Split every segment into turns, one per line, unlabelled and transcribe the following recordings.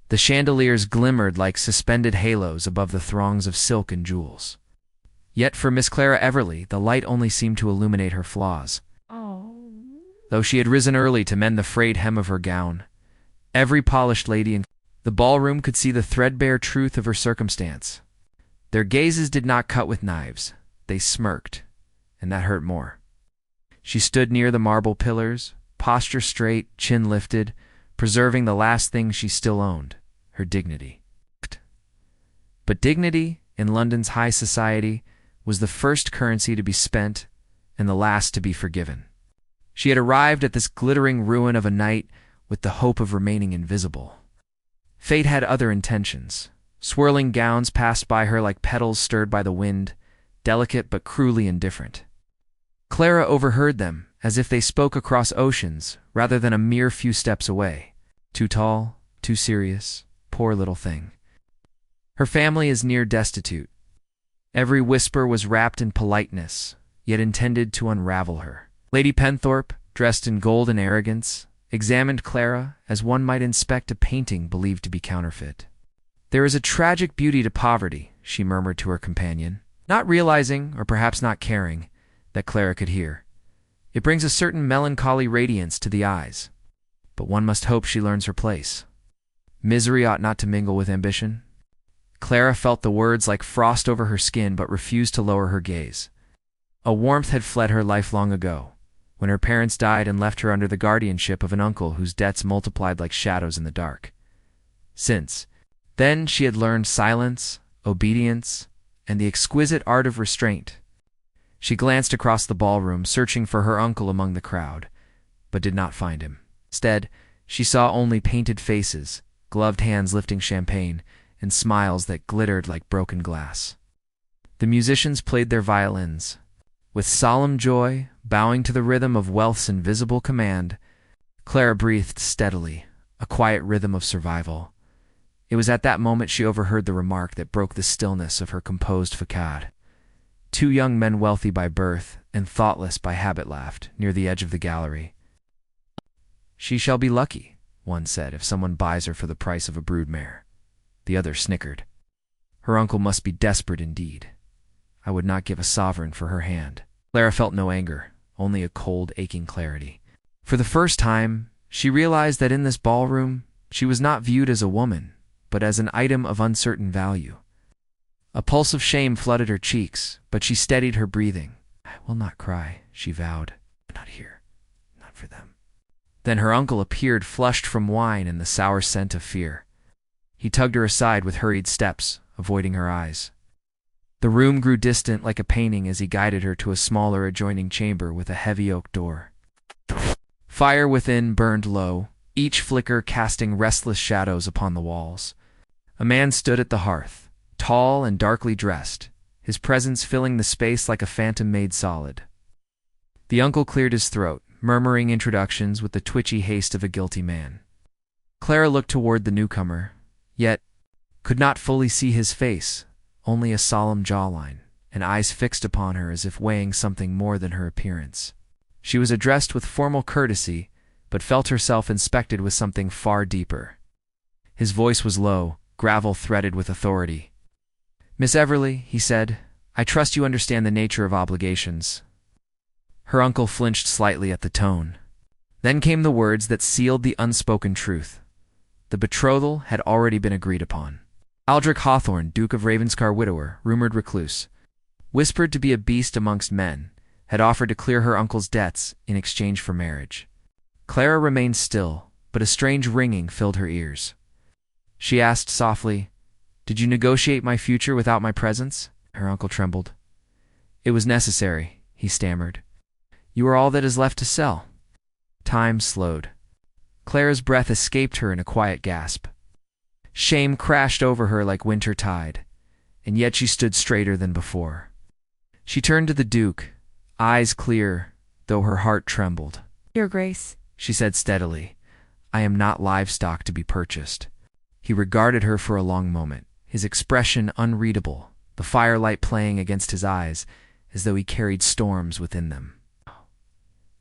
The chandeliers glimmered like suspended halos above the throngs of silk and jewels. Yet for Miss Clara Everly, the light only seemed to illuminate her flaws.
Oh.
Though she had risen early to mend the frayed hem of her gown, every polished lady in the ballroom could see the threadbare truth of her circumstance. Their gazes did not cut with knives. They smirked, and that hurt more. She stood near the marble pillars, posture straight, chin lifted, preserving the last thing she still owned, her dignity. But dignity, in London's high society, was the first currency to be spent and the last to be forgiven. She had arrived at this glittering ruin of a night with the hope of remaining invisible. Fate had other intentions. Swirling gowns passed by her like petals stirred by the wind, delicate but cruelly indifferent. Clara overheard them, as if they spoke across oceans rather than a mere few steps away. Too tall, too serious, poor little thing. Her family is near destitute. Every whisper was wrapped in politeness, yet intended to unravel her. Lady Penthorpe, dressed in gold and arrogance, examined Clara as one might inspect a painting believed to be counterfeit. "There is a tragic beauty to poverty," she murmured to her companion, not realizing, or perhaps not caring, that Clara could hear. "It brings a certain melancholy radiance to the eyes, but one must hope she learns her place. Misery ought not to mingle with ambition." Clara felt the words like frost over her skin but refused to lower her gaze. A warmth had fled her life long ago, when her parents died and left her under the guardianship of an uncle whose debts multiplied like shadows in the dark. Since then she had learned silence, obedience, and the exquisite art of restraint. She glanced across the ballroom, searching for her uncle among the crowd, but did not find him. Instead, she saw only painted faces, gloved hands lifting champagne, and smiles that glittered like broken glass. The musicians played their violins. With solemn joy, bowing to the rhythm of wealth's invisible command, Clara breathed steadily, a quiet rhythm of survival. It was at that moment she overheard the remark that broke the stillness of her composed facade. Two young men wealthy by birth and thoughtless by habit laughed, near the edge of the gallery. "She shall be lucky," one said, "if someone buys her for the price of a brood mare." The other snickered. "Her uncle must be desperate indeed. I would not give a sovereign for her hand." Clara felt no anger, only a cold, aching clarity. For the first time, she realized that in this ballroom, she was not viewed as a woman, but as an item of uncertain value. A pulse of shame flooded her cheeks, but she steadied her breathing. "I will not cry," she vowed. "Not here. Not for them." Then her uncle appeared, flushed from wine and the sour scent of fear. He tugged her aside with hurried steps, avoiding her eyes. The room grew distant like a painting as he guided her to a smaller adjoining chamber with a heavy oak door. Fire within burned low, each flicker casting restless shadows upon the walls. A man stood at the hearth, tall and darkly dressed, his presence filling the space like a phantom made solid. The uncle cleared his throat, murmuring introductions with the twitchy haste of a guilty man. Clara looked toward the newcomer, yet could not fully see his face, only a solemn jawline, and eyes fixed upon her as if weighing something more than her appearance. She was addressed with formal courtesy, but felt herself inspected with something far deeper. His voice was low, gravel-threaded with authority. "Miss Everly," he said, "I trust you understand the nature of obligations." Her uncle flinched slightly at the tone. Then came the words that sealed the unspoken truth. The betrothal had already been agreed upon. Aldrich Hawthorne, Duke of Ravenscar widower, rumored recluse, whispered to be a beast amongst men, had offered to clear her uncle's debts in exchange for marriage. Clara remained still, but a strange ringing filled her ears. She asked softly, "Did you negotiate my future without my presence?" Her uncle trembled. "It was necessary," he stammered. "You are all that is left to sell." Time slowed. Clara's breath escaped her in a quiet gasp. Shame crashed over her like winter tide, and yet she stood straighter than before. She turned to the Duke, eyes clear, though her heart trembled.
"Your Grace,"
she said steadily, "I am not livestock to be purchased." He regarded her for a long moment, his expression unreadable, the firelight playing against his eyes as though he carried storms within them.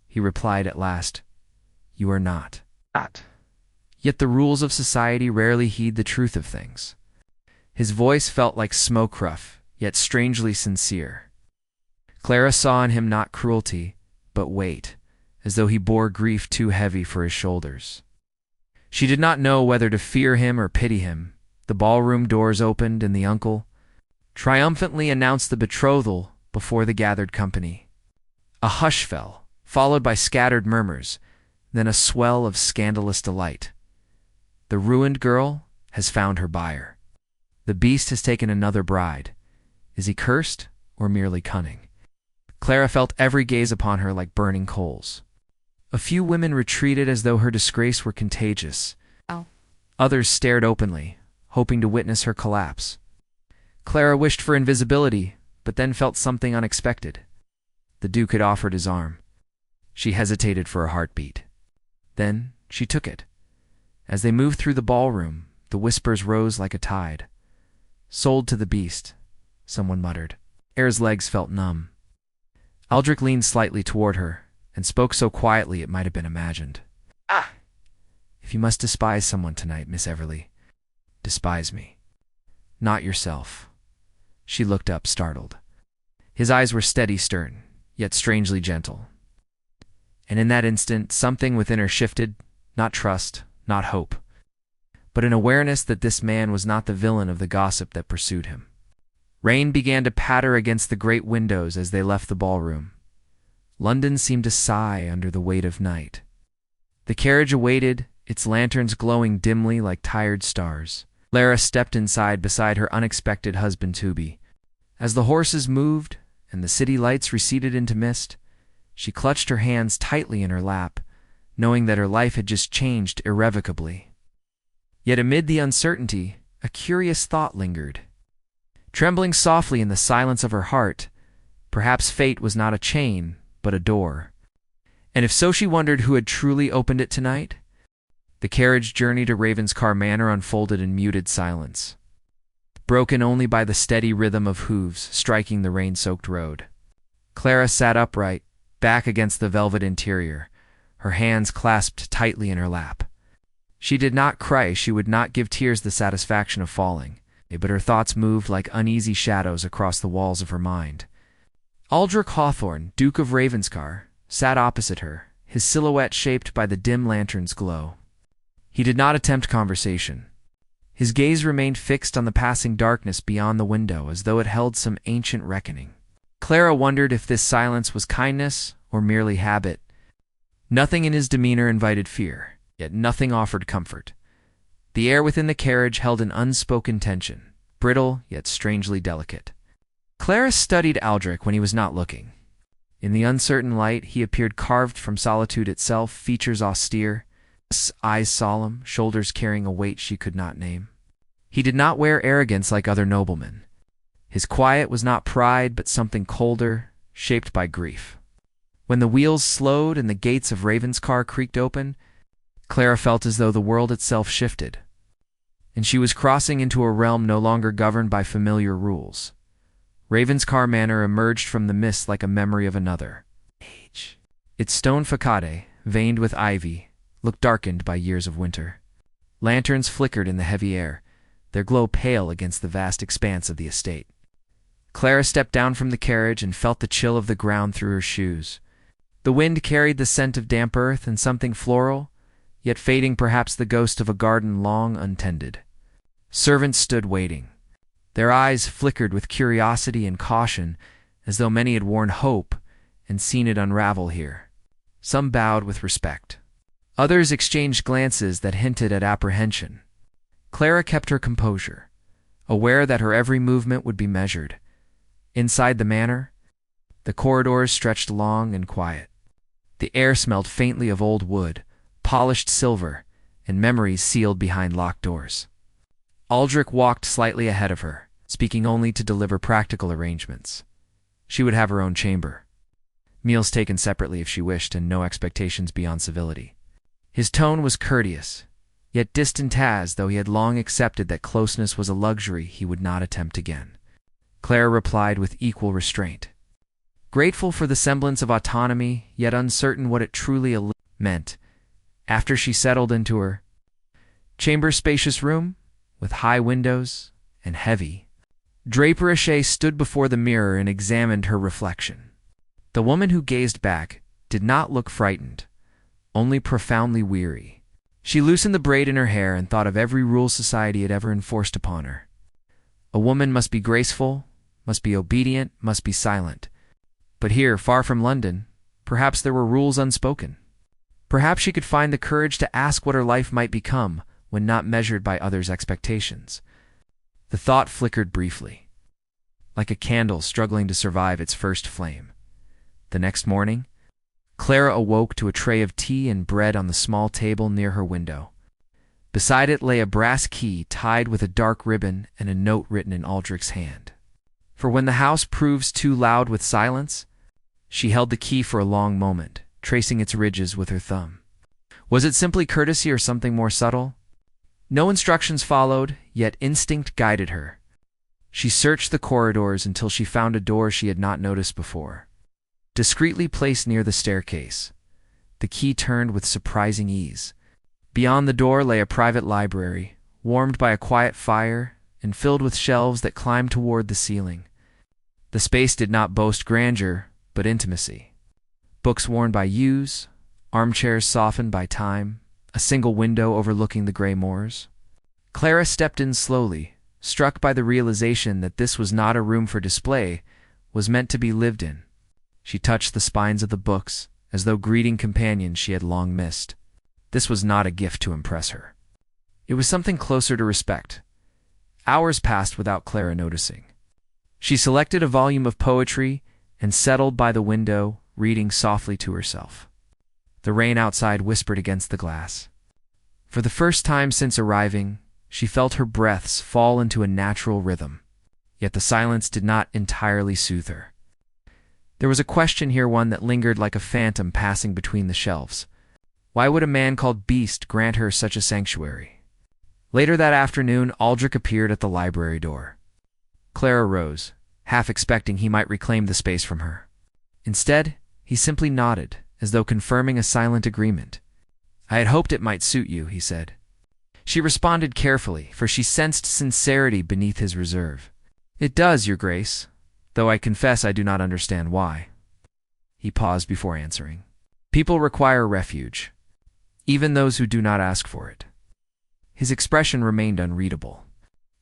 He replied at last, "You are not." Yet the rules of society rarely heed the truth of things. His voice felt like smoke rough, yet strangely sincere. Clara saw in him not cruelty, but weight, as though he bore grief too heavy for his shoulders. She did not know whether to fear him or pity him. The ballroom doors opened, and the uncle triumphantly announced the betrothal before the gathered company. A hush fell, followed by scattered murmurs, then a swell of scandalous delight. The ruined girl has found her buyer. The beast has taken another bride. Is he cursed or merely cunning? Clara felt every gaze upon her like burning coals. A few women retreated as though her disgrace were contagious. Others stared openly, hoping to witness her collapse. Clara wished for invisibility, but then felt something unexpected. The Duke had offered his arm. She hesitated for a heartbeat. Then she took it. As they moved through the ballroom, the whispers rose like a tide. "Sold to the beast," someone muttered. Clara's legs felt numb. Aldrich leaned slightly toward her, and spoke so quietly it might have been imagined. "If you must despise someone tonight, Miss Everly, despise me. Not yourself." She looked up, startled. His eyes were steady, stern, yet strangely gentle. And in that instant, something within her shifted, not trust, not hope, but an awareness that this man was not the villain of the gossip that pursued him. Rain began to patter against the great windows as they left the ballroom. London seemed to sigh under the weight of night. The carriage awaited, its lanterns glowing dimly like tired stars. Clara stepped inside beside her unexpected husband Toby. As the horses moved and the city lights receded into mist, she clutched her hands tightly in her lap, knowing that her life had just changed irrevocably. Yet amid the uncertainty, a curious thought lingered. Trembling softly in the silence of her heart, perhaps fate was not a chain, but a door. And if so, she wondered who had truly opened it tonight. The carriage journey to Ravenscar Manor unfolded in muted silence, broken only by the steady rhythm of hooves striking the rain-soaked road. Clara sat upright, back against the velvet interior, her hands clasped tightly in her lap. She did not cry, she would not give tears the satisfaction of falling, but her thoughts moved like uneasy shadows across the walls of her mind. Aldrich Hawthorne, Duke of Ravenscar, sat opposite her, his silhouette shaped by the dim lantern's glow. He did not attempt conversation. His gaze remained fixed on the passing darkness beyond the window, as though it held some ancient reckoning. Clara wondered if this silence was kindness or merely habit. Nothing in his demeanor invited fear, yet nothing offered comfort. The air within the carriage held an unspoken tension, brittle yet strangely delicate. Clara studied Aldrich when he was not looking. In the uncertain light, he appeared carved from solitude itself, features austere, eyes solemn, shoulders carrying a weight she could not name. He did not wear arrogance like other noblemen. His quiet was not pride, but something colder, shaped by grief. When the wheels slowed and the gates of Ravenscar creaked open, Clara felt as though the world itself shifted, and she was crossing into a realm no longer governed by familiar rules. Ravenscar Manor emerged from the mist like a memory of another age. Its stone facade, veined with ivy, looked darkened by years of winter. Lanterns flickered in the heavy air, their glow pale against the vast expanse of the estate. Clara stepped down from the carriage and felt the chill of the ground through her shoes. The wind carried the scent of damp earth and something floral, yet fading, perhaps the ghost of a garden long untended. Servants stood waiting. Their eyes flickered with curiosity and caution, as though many had worn hope and seen it unravel here. Some bowed with respect. Others exchanged glances that hinted at apprehension. Clara kept her composure, aware that her every movement would be measured. Inside the manor, the corridors stretched long and quiet. The air smelled faintly of old wood, polished silver, and memories sealed behind locked doors. Aldrich walked slightly ahead of her, speaking only to deliver practical arrangements. She would have her own chamber, meals taken separately if she wished, and no expectations beyond civility. His tone was courteous, yet distant, as though he had long accepted that closeness was a luxury he would not attempt again. Clara replied with equal restraint, grateful for the semblance of autonomy, yet uncertain what it truly meant. After she settled into her Chamber's spacious room, with high windows and heavy draperie, stood before the mirror and examined her reflection. The woman who gazed back did not look frightened, only profoundly weary. She loosened the braid in her hair and thought of every rule society had ever enforced upon her. A woman must be graceful, must be obedient, must be silent. But here, far from London, perhaps there were rules unspoken. Perhaps she could find the courage to ask what her life might become when not measured by others' expectations. The thought flickered briefly, like a candle struggling to survive its first flame. The next morning, Clara awoke to a tray of tea and bread on the small table near her window. Beside it lay a brass key tied with a dark ribbon and a note written in Aldrich's hand. For when the house proves too loud with silence, she held the key for a long moment, tracing its ridges with her thumb. Was it simply courtesy or something more subtle? No instructions followed, yet instinct guided her. She searched the corridors until she found a door she had not noticed before. Discreetly placed near the staircase, the key turned with surprising ease. Beyond the door lay a private library, warmed by a quiet fire and filled with shelves that climbed toward the ceiling. The space did not boast grandeur, but intimacy. Books worn by use, armchairs softened by time, a single window overlooking the gray moors. Clara stepped in slowly, struck by the realization that this was not a room for display, was meant to be lived in. She touched the spines of the books, as though greeting companions she had long missed. This was not a gift to impress her. It was something closer to respect. Hours passed without Clara noticing. She selected a volume of poetry and settled by the window, reading softly to herself. The rain outside whispered against the glass. For the first time since arriving, she felt her breaths fall into a natural rhythm. Yet the silence did not entirely soothe her. There was a question here, one that lingered like a phantom passing between the shelves. Why would a man called Beast grant her such a sanctuary? Later that afternoon, Aldrich appeared at the library door. Clara rose, half expecting he might reclaim the space from her. Instead, he simply nodded, as though confirming a silent agreement. "I had hoped it might suit you," he said. She responded carefully, for she sensed sincerity beneath his reserve. "It does, Your Grace, though I confess I do not understand why." He paused before answering. "People require refuge, even those who do not ask for it." His expression remained unreadable,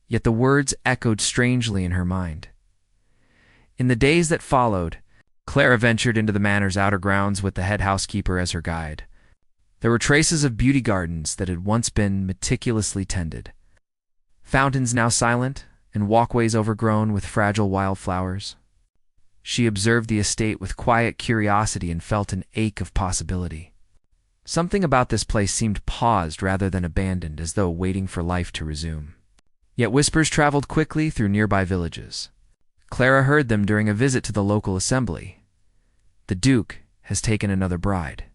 yet the words echoed strangely in her mind. In the days that followed, Clara ventured into the manor's outer grounds with the head housekeeper as her guide. There were traces of beauty gardens that had once been meticulously tended, fountains now silent, and walkways overgrown with fragile wildflowers. She observed the estate with quiet curiosity and felt an ache of possibility. Something about this place seemed paused rather than abandoned, as though waiting for life to resume. Yet whispers traveled quickly through nearby villages. Clara heard them during a visit to the local assembly. "The Duke has taken another bride.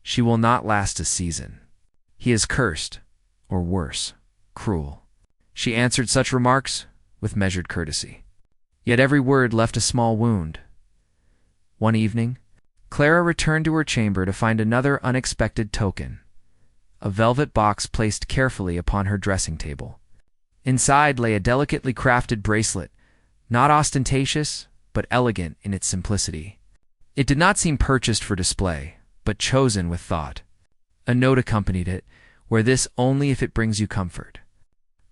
She will not last a season. He is cursed, or worse, cruel." She answered such remarks with measured courtesy. Yet every word left a small wound. One evening, Clara returned to her chamber to find another unexpected token, a velvet box placed carefully upon her dressing table. Inside lay a delicately crafted bracelet, not ostentatious, but elegant in its simplicity. It did not seem purchased for display, but chosen with thought. A note accompanied it, "Wear this only if it brings you comfort."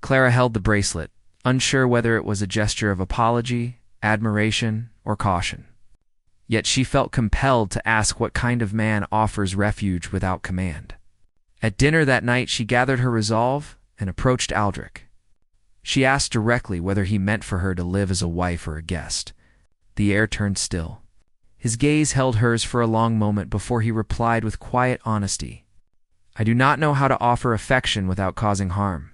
Clara held the bracelet, unsure whether it was a gesture of apology, admiration, or caution. Yet she felt compelled to ask what kind of man offers refuge without command. At dinner that night she gathered her resolve and approached Aldrich. She asked directly whether he meant for her to live as a wife or a guest. The air turned still. His gaze held hers for a long moment before he replied with quiet honesty, "I do not know how to offer affection without causing harm,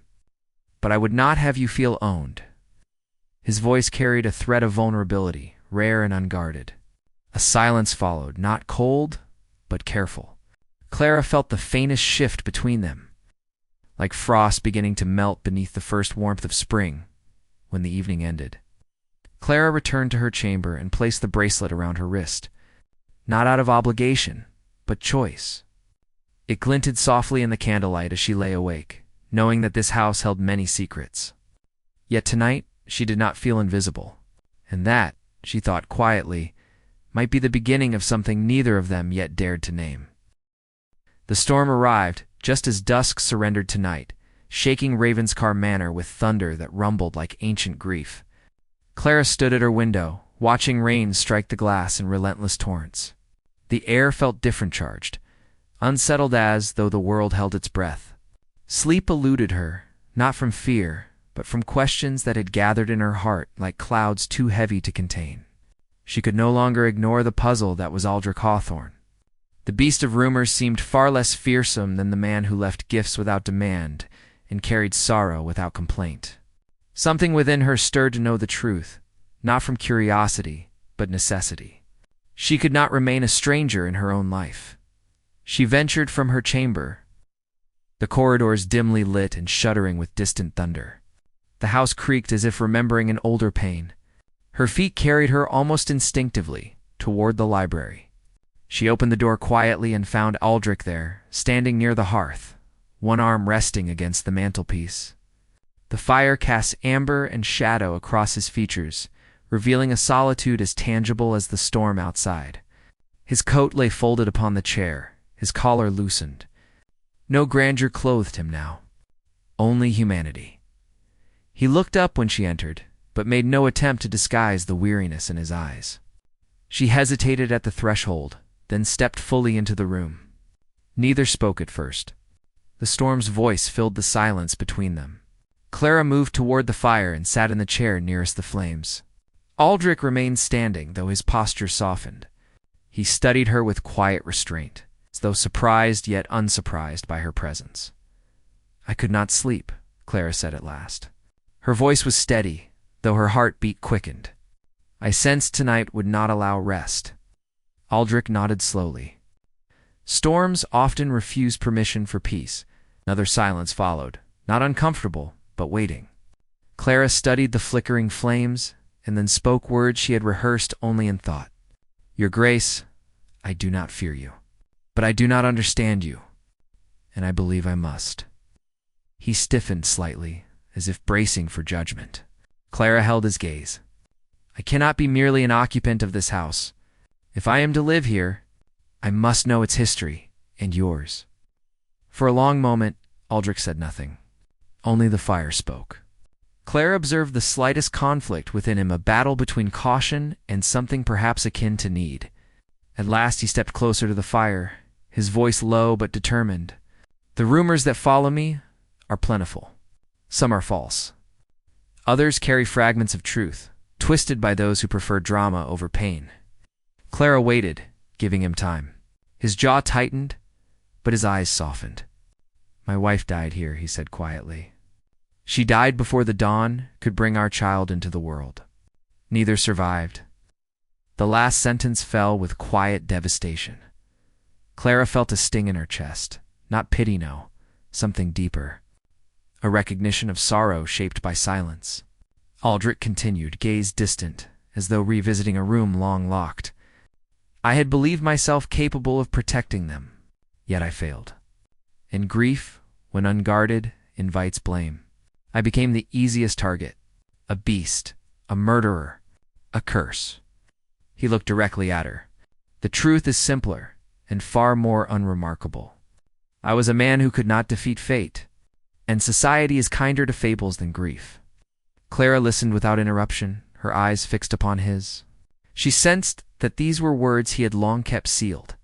but I would not have you feel owned." His voice carried a thread of vulnerability, rare and unguarded. A silence followed, not cold, but careful. Clara felt the faintest shift between them, like frost beginning to melt beneath the first warmth of spring, when the evening ended. Clara returned to her chamber and placed the bracelet around her wrist, not out of obligation, but choice. It glinted softly in the candlelight as she lay awake, knowing that this house held many secrets. Yet tonight she did not feel invisible, and that, she thought quietly, might be the beginning of something neither of them yet dared to name. The storm arrived just as dusk surrendered to night, shaking Ravenscar Manor with thunder that rumbled like ancient grief. Clara stood at her window, watching rain strike the glass in relentless torrents. The air felt different charged, unsettled as though the world held its breath. Sleep eluded her, not from fear, but from questions that had gathered in her heart like clouds too heavy to contain. She could no longer ignore the puzzle that was Aldrich Hawthorne. The beast of rumors seemed far less fearsome than the man who left gifts without demand and carried sorrow without complaint. Something within her stirred to know the truth, not from curiosity, but necessity. She could not remain a stranger in her own life. She ventured from her chamber, the corridors dimly lit and shuddering with distant thunder. The house creaked as if remembering an older pain. Her feet carried her almost instinctively toward the library. She opened the door quietly and found Aldrich there, standing near the hearth, one arm resting against the mantelpiece. The fire cast amber and shadow across his features, revealing a solitude as tangible as the storm outside. His coat lay folded upon the chair, his collar loosened. No grandeur clothed him now, only humanity. He looked up when she entered, but made no attempt to disguise the weariness in his eyes. She hesitated at the threshold, then stepped fully into the room. Neither spoke at first. The storm's voice filled the silence between them. Clara moved toward the fire and sat in the chair nearest the flames. Aldrich remained standing, though his posture softened. He studied her with quiet restraint, as though surprised yet unsurprised by her presence. "I could not sleep," Clara said at last. Her voice was steady, though her heartbeat quickened. "I sensed tonight would not allow rest." Aldrich nodded slowly. Storms often refuse permission for peace. Another silence followed, not uncomfortable, but waiting. Clara studied the flickering flames, and then spoke words she had rehearsed only in thought. "Your Grace, I do not fear you, but I do not understand you, and I believe I must." He stiffened slightly, as if bracing for judgment. Clara held his gaze. "I cannot be merely an occupant of this house. If I am to live here, I must know its history, and yours." For a long moment, Aldrich said nothing. Only the fire spoke. Clara observed the slightest conflict within him, a battle between caution and something perhaps akin to need. At last he stepped closer to the fire, his voice low but determined. "The rumors that follow me are plentiful. Some are false. Others carry fragments of truth, twisted by those who prefer drama over pain." Clara waited, giving him time. His jaw tightened, but his eyes softened. "My wife died here," he said quietly. "She died before the dawn could bring our child into the world. Neither survived." The last sentence fell with quiet devastation. Clara felt a sting in her chest. Not pity, no. Something deeper. A recognition of sorrow shaped by silence. Aldrich continued, gaze distant, as though revisiting a room long locked. "I had believed myself capable of protecting them, yet I failed. And grief, when unguarded, invites blame. I became the easiest target, a beast, a murderer, a curse." He looked directly at her. "The truth is simpler and far more unremarkable. I was a man who could not defeat fate, and society is kinder to fables than grief." Clara listened without interruption, her eyes fixed upon his. She sensed that these were words he had long kept sealed.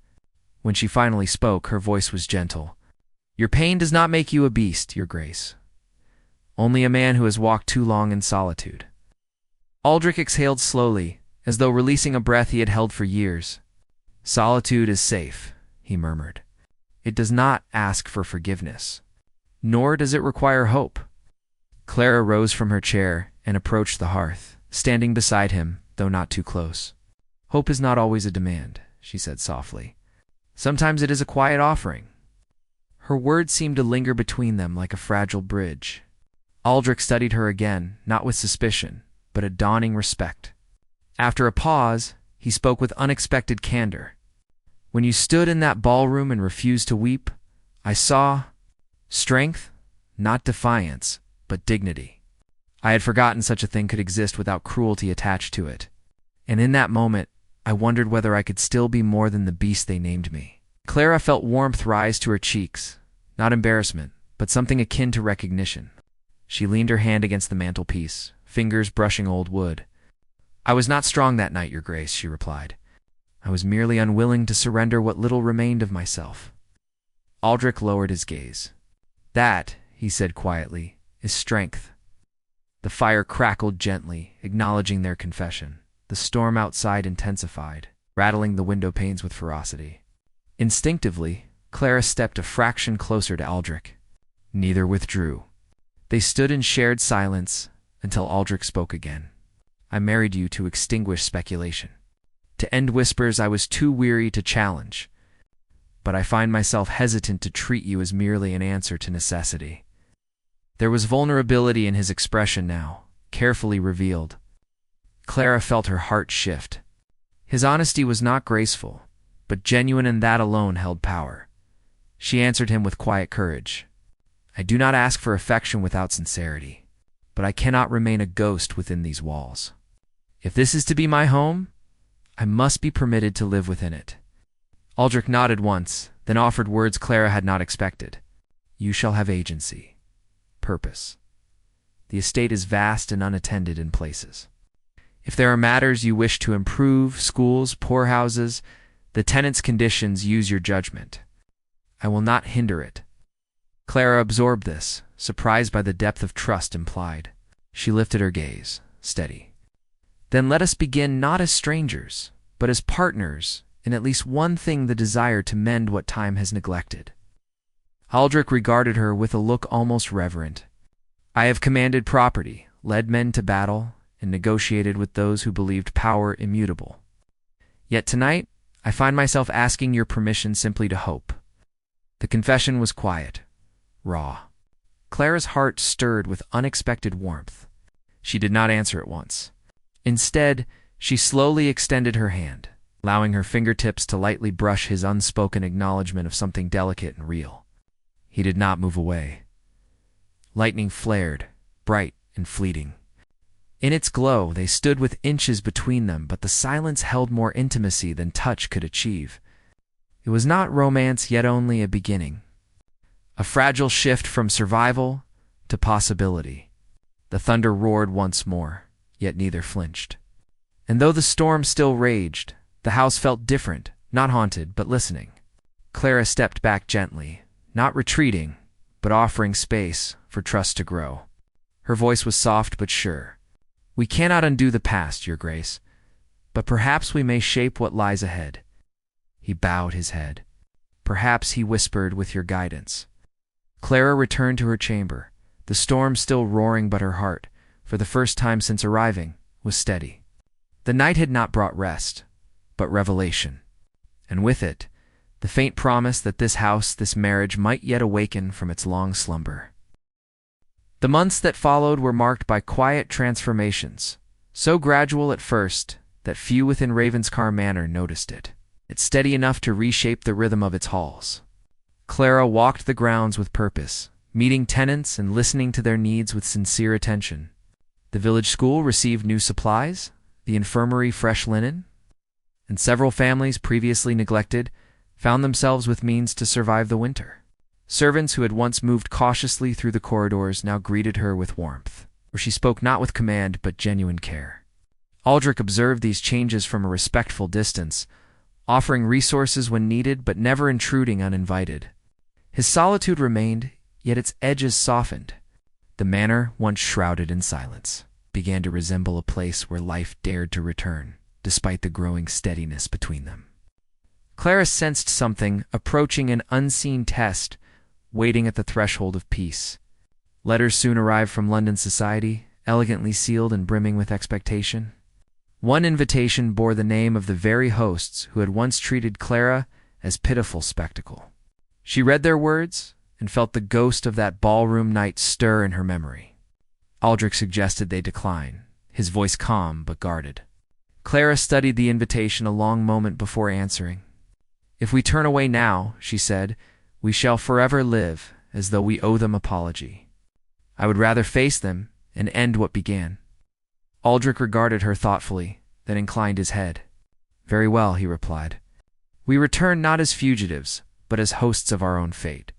When she finally spoke, her voice was gentle. "Your pain does not make you a beast, Your Grace. Only a man who has walked too long in solitude." Aldrich exhaled slowly, as though releasing a breath he had held for years. "Solitude is safe," he murmured. "It does not ask for forgiveness, nor does it require hope." Clara rose from her chair and approached the hearth, standing beside him, though not too close. "Hope is not always a demand," she said softly. "Sometimes it is a quiet offering." Her words seemed to linger between them like a fragile bridge. Aldrich studied her again, not with suspicion, but a dawning respect. After a pause, he spoke with unexpected candor. "When you stood in that ballroom and refused to weep, I saw strength, not defiance, but dignity. I had forgotten such a thing could exist without cruelty attached to it. And in that moment, I wondered whether I could still be more than the beast they named me. Clara felt warmth rise to her cheeks, not embarrassment, but something akin to recognition. She leaned her hand against the mantelpiece, fingers brushing old wood. "I was not strong that night, Your Grace," she replied. "I was merely unwilling to surrender what little remained of myself." Aldrich lowered his gaze. "That," he said quietly, "is strength." The fire crackled gently, acknowledging their confession. The storm outside intensified, rattling the window panes with ferocity. Instinctively, Clara stepped a fraction closer to Aldrich. Neither withdrew. They stood in shared silence until Aldrich spoke again. "I married you to extinguish speculation. To end whispers I was too weary to challenge. But I find myself hesitant to treat you as merely an answer to necessity." There was vulnerability in his expression now, carefully revealed. Clara felt her heart shift. His honesty was not graceful, but genuine, and that alone held power. She answered him with quiet courage. "I do not ask for affection without sincerity, but I cannot remain a ghost within these walls. If this is to be my home, I must be permitted to live within it." Aldrich nodded once, then offered words Clara had not expected. "You shall have agency, purpose. The estate is vast and unattended in places. If there are matters you wish to improve, schools, poorhouses, the tenants' conditions, use your judgment. I will not hinder it." Clara absorbed this, surprised by the depth of trust implied. She lifted her gaze, steady. "Then let us begin not as strangers, but as partners in at least one thing: the desire to mend what time has neglected." Aldrich regarded her with a look almost reverent. "I have commanded property, led men to battle, and negotiated with those who believed power immutable. Yet tonight, I find myself asking your permission simply to hope." The confession was quiet, raw. Clara's heart stirred with unexpected warmth. She did not answer at once. Instead, she slowly extended her hand, allowing her fingertips to lightly brush his unspoken acknowledgement of something delicate and real. He did not move away. Lightning flared, bright and fleeting. In its glow, they stood with inches between them, but the silence held more intimacy than touch could achieve. It was not romance, yet only a beginning. A fragile shift from survival to possibility. The thunder roared once more, yet neither flinched. And though the storm still raged, the house felt different, not haunted, but listening. Clara stepped back gently, not retreating, but offering space for trust to grow. Her voice was soft but sure. "We cannot undo the past, Your Grace, but perhaps we may shape what lies ahead." He bowed his head. "Perhaps," he whispered, "with your guidance." Clara returned to her chamber, the storm still roaring, but her heart, for the first time since arriving, was steady. The night had not brought rest, but revelation, and with it, the faint promise that this house, this marriage, might yet awaken from its long slumber. The months that followed were marked by quiet transformations, so gradual at first that few within Ravenscar Manor noticed it, yet steady enough to reshape the rhythm of its halls. Clara walked the grounds with purpose, meeting tenants and listening to their needs with sincere attention. The village school received new supplies, the infirmary fresh linen, and several families previously neglected found themselves with means to survive the winter. Servants who had once moved cautiously through the corridors now greeted her with warmth, where she spoke not with command but genuine care. Aldrich observed these changes from a respectful distance, offering resources when needed but never intruding uninvited. His solitude remained, yet its edges softened. The manor, once shrouded in silence, began to resemble a place where life dared to return, despite the growing steadiness between them. Clara sensed something approaching, an unseen test, waiting at the threshold of peace. Letters soon arrived from London society, elegantly sealed and brimming with expectation. One invitation bore the name of the very hosts who had once treated Clara as pitiful spectacle. She read their words and felt the ghost of that ballroom night stir in her memory. Aldrich suggested they decline, his voice calm but guarded. Clara studied the invitation a long moment before answering. "If we turn away now," she said, "we shall forever live as though we owe them apology." I would rather face them and end what began. Aldrich regarded her thoughtfully, then inclined his head. Very well, he replied. We return not as fugitives, but as hosts of our own fate.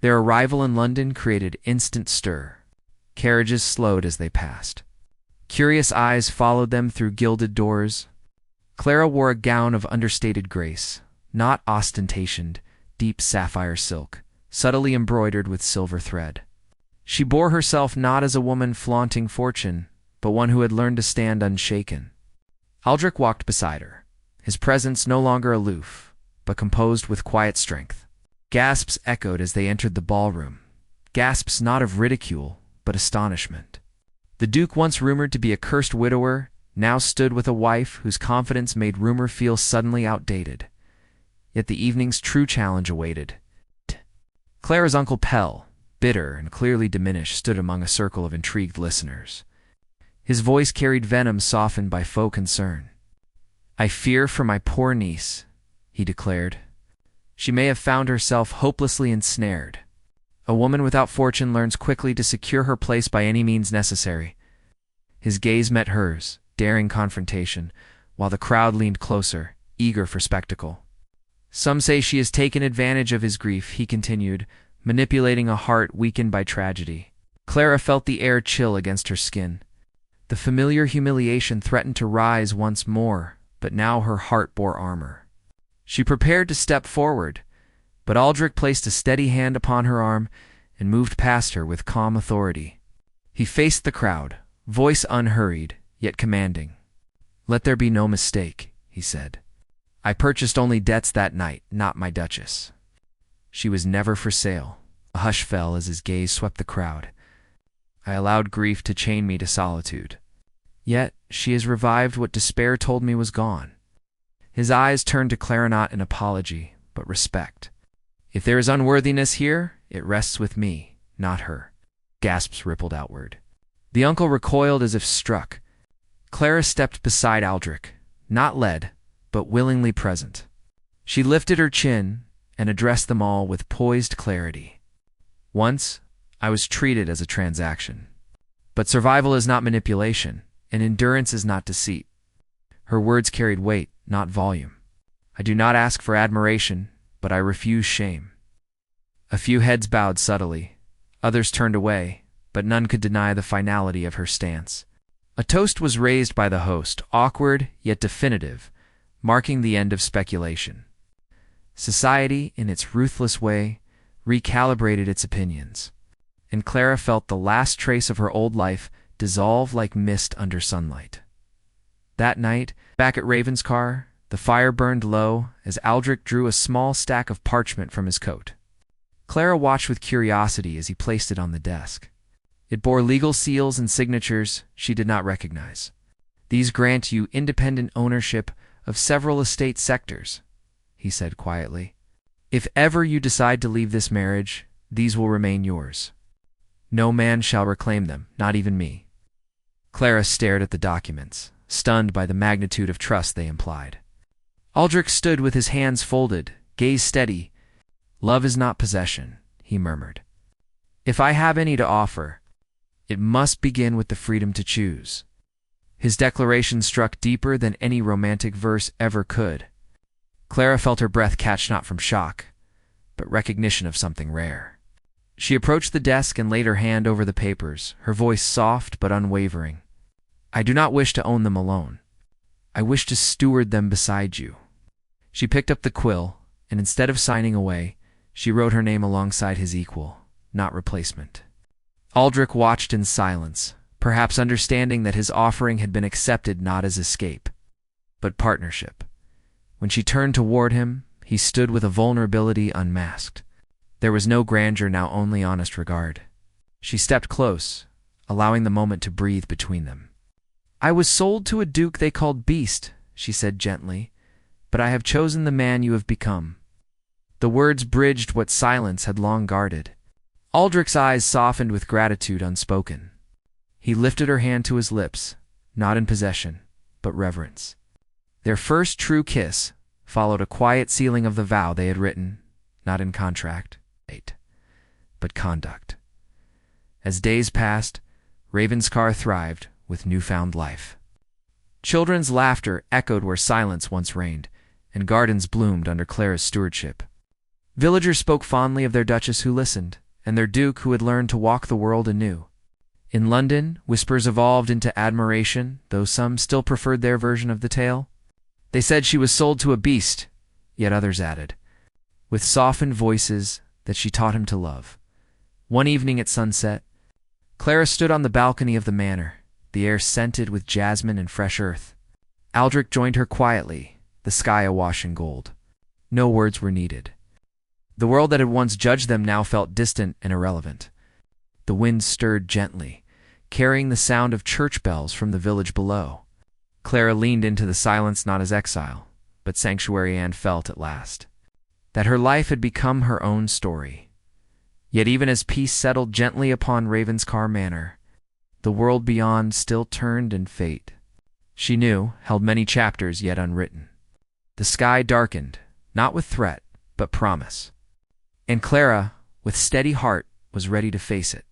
Their arrival in London created instant stir. Carriages slowed as they passed. Curious eyes followed them through gilded doors. Clara wore a gown of understated grace, not ostentationed, deep sapphire silk, subtly embroidered with silver thread. She bore herself not as a woman flaunting fortune, but one who had learned to stand unshaken. Aldrich walked beside her, his presence no longer aloof, but composed with quiet strength. Gasps echoed as they entered the ballroom, gasps not of ridicule, but astonishment. The Duke, once rumored to be a cursed widower, now stood with a wife whose confidence made rumor feel suddenly outdated. Yet the evening's true challenge awaited. Clara's Uncle Pell, bitter and clearly diminished, stood among a circle of intrigued listeners. His voice carried venom softened by faux concern. I fear for my poor niece, he declared. She may have found herself hopelessly ensnared. A woman without fortune learns quickly to secure her place by any means necessary. His gaze met hers, daring confrontation, while the crowd leaned closer, eager for spectacle. Some say she has taken advantage of his grief, he continued, manipulating a heart weakened by tragedy. Clara felt the air chill against her skin. The familiar humiliation threatened to rise once more, but now her heart bore armor. She prepared to step forward, but Aldrich placed a steady hand upon her arm and moved past her with calm authority. He faced the crowd, voice unhurried, yet commanding. Let there be no mistake, he said. I purchased only debts that night, not my duchess. She was never for sale. A hush fell as his gaze swept the crowd. I allowed grief to chain me to solitude. Yet she has revived what despair told me was gone. His eyes turned to Clara, not in apology, but respect. If there is unworthiness here, it rests with me, not her. Gasps rippled outward. The uncle recoiled as if struck. Clara stepped beside Aldrich, not led, but willingly present. She lifted her chin and addressed them all with poised clarity. Once, I was treated as a transaction. But survival is not manipulation, and endurance is not deceit. Her words carried weight, not volume. I do not ask for admiration, but I refuse shame. A few heads bowed subtly. Others turned away, but none could deny the finality of her stance. A toast was raised by the host, awkward yet definitive, marking the end of speculation. Society, in its ruthless way, recalibrated its opinions, and Clara felt the last trace of her old life dissolve like mist under sunlight. That night, back at Ravenscar, the fire burned low as Aldrich drew a small stack of parchment from his coat. Clara watched with curiosity as he placed it on the desk. It bore legal seals and signatures she did not recognize. These grant you independent ownership of several estate sectors, he said quietly. If ever you decide to leave this marriage, these will remain yours. No man shall reclaim them, not even me. Clara stared at the documents, stunned by the magnitude of trust they implied. Aldrich stood with his hands folded, gaze steady. Love is not possession, he murmured. If I have any to offer, it must begin with the freedom to choose. His declaration struck deeper than any romantic verse ever could. Clara felt her breath catch not from shock, but recognition of something rare. She approached the desk and laid her hand over the papers, her voice soft but unwavering. I do not wish to own them alone. I wish to steward them beside you. She picked up the quill, and instead of signing away, she wrote her name alongside his equal, not replacement. Aldrich watched in silence, perhaps understanding that his offering had been accepted not as escape, but partnership. When she turned toward him, he stood with a vulnerability unmasked. There was no grandeur, now only honest regard. She stepped close, allowing the moment to breathe between them. I was sold to a duke they called Beast, she said gently, but I have chosen the man you have become. The words bridged what silence had long guarded. Aldrich's eyes softened with gratitude unspoken. He lifted her hand to his lips, not in possession, but reverence. Their first true kiss followed a quiet sealing of the vow they had written, not in contract, but conduct. As days passed, Ravenscar thrived with newfound life. Children's laughter echoed where silence once reigned, and gardens bloomed under Clara's stewardship. Villagers spoke fondly of their Duchess who listened, and their Duke who had learned to walk the world anew. In London, whispers evolved into admiration, though some still preferred their version of the tale. They said she was sold to a beast, yet others added, with softened voices, that she taught him to love. One evening at sunset, Clara stood on the balcony of the manor, the air scented with jasmine and fresh earth. Aldrich joined her quietly, the sky awash in gold. No words were needed. The world that had once judged them now felt distant and irrelevant. The wind stirred gently, carrying the sound of church bells from the village below. Clara leaned into the silence not as exile, but sanctuary, and felt at last that her life had become her own story. Yet even as peace settled gently upon Ravenscar Manor, the world beyond still turned in fate. She knew, held many chapters yet unwritten. The sky darkened, not with threat, but promise. And Clara, with steady heart, was ready to face it.